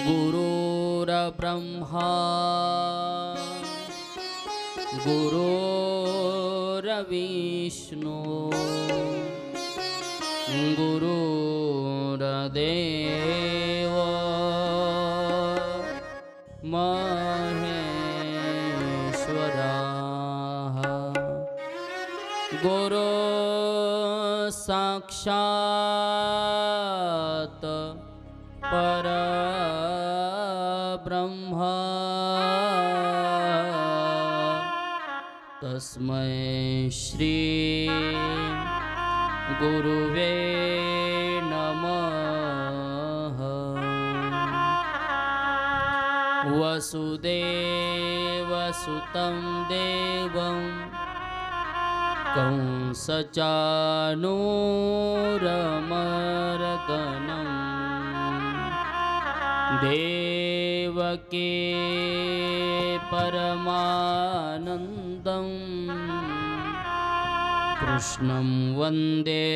गुरुर्ब्रह्मा गुरुर्विष्णु गुरुर्देव महेश्वरः गुरु साक्षात् परब्रह्म तस्मै श्री गुरुवे नमः। वसुदेवसुतं देवं कंसचानूरमर्दनं देवकी परमानन्दं कृष्णं वन्दे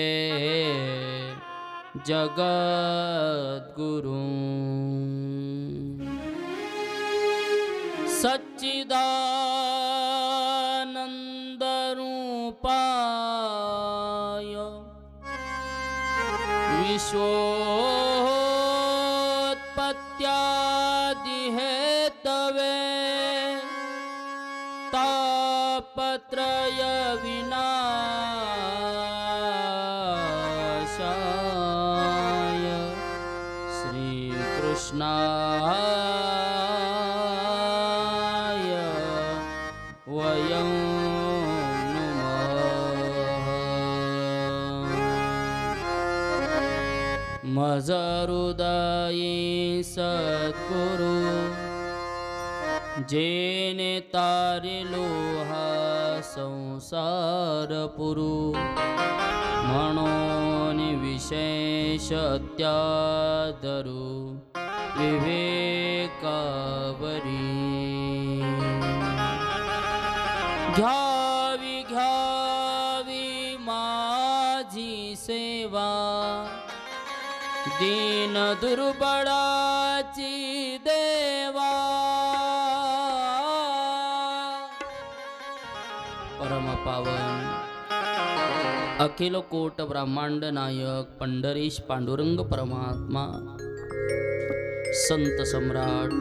जगद्गुरुं। सच्चिदानन्दरूपाय विश्वोत्पत्त्यादिहेतवे तापत्रय विनाशाय श्रीकृष्णाय वयं नमः। मज हृदये सद्गुरु जेने तारिलो हा संसार पुरु म्हणून विशेष अत्यादरू विवेकावरी घ्यावी घ्यावी माझी सेवा दीन दुर्बळाची देवा परम पावन अखिल कोट ब्रह्मांड नायक पंढरीश पांडुरंग परमात्मा संत सम्राट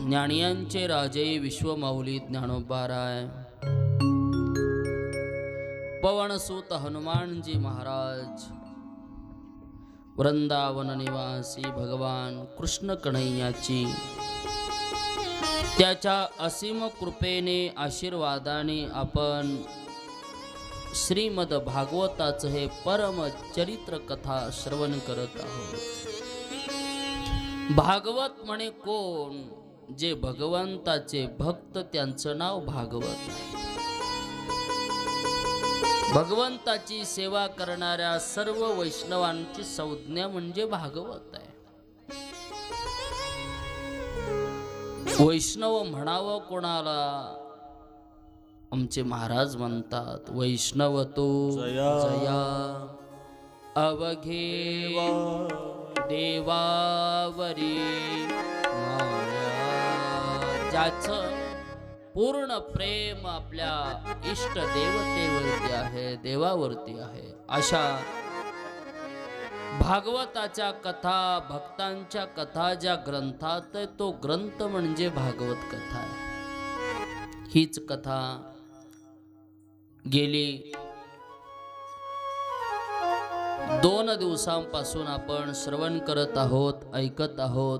ज्ञानियांचे राजे विश्वमाऊली ज्ञानोबाराय पवनसुत हनुमानजी महाराज वृंदावन निवासी भगवान कृष्ण कन्हैयाची त्याच्या असीम कृपेने आशीर्वादाने आपण श्रीमद भागवताचं हे परम चरित्र कथा श्रवण करत आहोत। भागवत म्हणे कोण? जे भगवंताचे भक्त त्यांचं नाव भागवत आहे। भगवंताची सेवा करणाऱ्या सर्व वैष्णवांची संज्ञा म्हणजे भागवत आहे। वैष्णव म्हणावं कोणाला? आमचे महाराज म्हणतात वैष्णव तो जया अवघे देवावरी माया। ज्याचं पूर्ण प्रेम आपल्या इष्ट देवतेवरती आहे, देवावरती आहे, अशा भागवताच्या कथा भक्तांच्या कथा ज्या ग्रंथात आहे तो ग्रंथ म्हणजे भागवत कथा आहे। हीच कथा गेली 2 दिवसांपासून आपण श्रवण करत आहोत, ऐकत आहोत।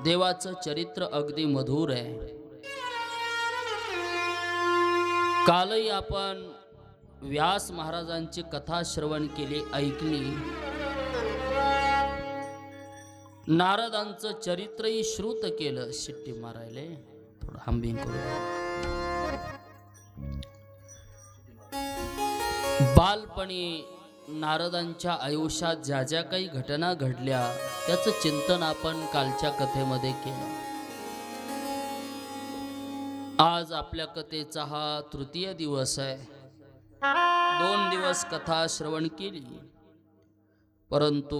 देवाचं चरित्र अगदी मधुर आहे। कालही आपण व्यास महाराजांची कथा श्रवण केली, ऐकली। नारदांचं चरित्रही श्रुत केलं। शिट्टी मारायले थोडं हंबिंग करू। बालपणी नारदांच्या आयुष्यात ज्या ज्या काही घटना घडल्या त्याचं चिंतन आपण कालच्या कथेमध्ये केलं। आज आपल्या कथेचा हा तृतीय दिवस आहे। 2 दिवस कथा श्रवण केली, परंतु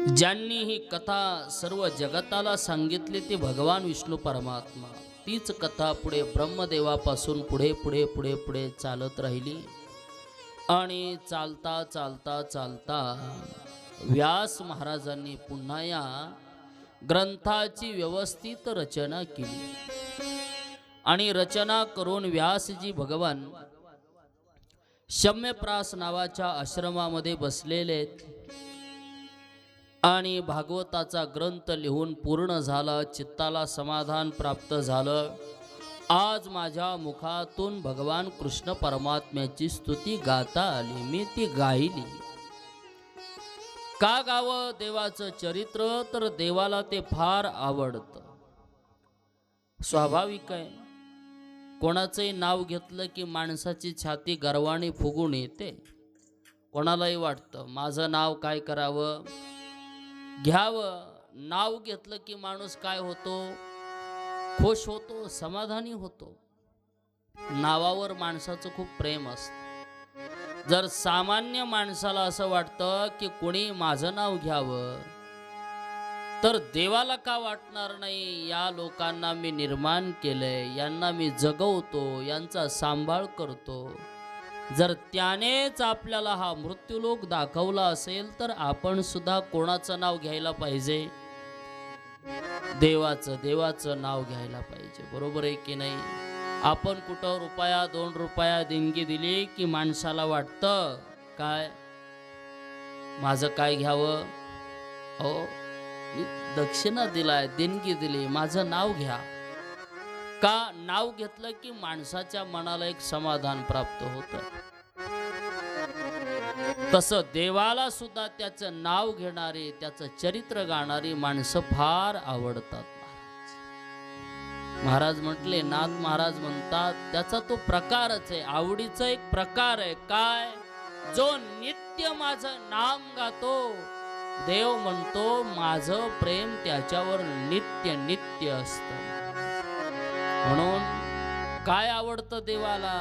ज्यांनी ही कथा सर्व जगताला सांगितली ते भगवान विष्णू परमात्मा. तीच कथा पुढे ब्रह्मदेवापासून पुढे पुढे पुढे पुढे चालत राहिली आणि चालता चालता चालता व्यास महाराजांनी पुन्हा या ग्रंथाची व्यवस्थित रचना केली. आणि रचना करून व्यासजी भगवान शम्यप्रास नावाच्या आश्रमामध्ये बसलेले आहेत आणि भागवताचा ग्रंथ लिहून पूर्ण झाला. चित्ताला समाधान प्राप्त झालं. आज माझ्या मुखातून भगवान कृष्ण परमात्म्याची स्तुती गाता आली. मी ती गायली. का गावं देवाचं चरित्र? तर देवाला ते फार आवडतं. स्वाभाविक आहे, कोणाचंही नाव घेतलं की माणसाची छाती गर्वाने फुगून येते. कोणालाही वाटतं माझं नाव काय करावं, घ्यावं. नाव घेतलं की माणूस काय होतो? खुश होतो, समाधानी होतो. नावावर माणसाचं खूप प्रेम असतं. जर सामान्य माणसाला असं वाटतं की कोणी माझं नाव घ्यावं, तर देवाला का वाटणार नाही? या लोकांना मी निर्माण केलंय, यांना मी जगवतो, यांचा सांभाळ करतो. जर त्यानेच आपल्याला हा मृत्यूलोक दाखवला असेल, तर आपण सुद्धा कोणाचं नाव घ्यायला पाहिजे? देवाचं नाव घ्यायला पाहिजे. बरोबर आहे की नाही? आपण कुठं रुपया 2 रुपया देणगी दिली की माणसाला वाटतं काय माझं काय घ्यावं? हो, मी दक्षिणा दिलाय, देणगी दिली, माझं नाव घ्या. का? नाव घेतलं की माणसाच्या मनाला एक समाधान प्राप्त होतं. तसं देवाला सुद्धा त्याचं नाव घेणारे, त्याचं चरित्र गाणारी माणसं फार आवडतात. महाराज म्हटले, नाथ महाराज म्हणतात, त्याचा तो प्रकारच आहे, आवडीचा एक प्रकार आहे. काय? जो नित्य माझं नाम गातो, देव म्हणतो माझं प्रेम त्याच्यावर नित्य नित्य असतं. म्हणून काय आवडतं देवाला?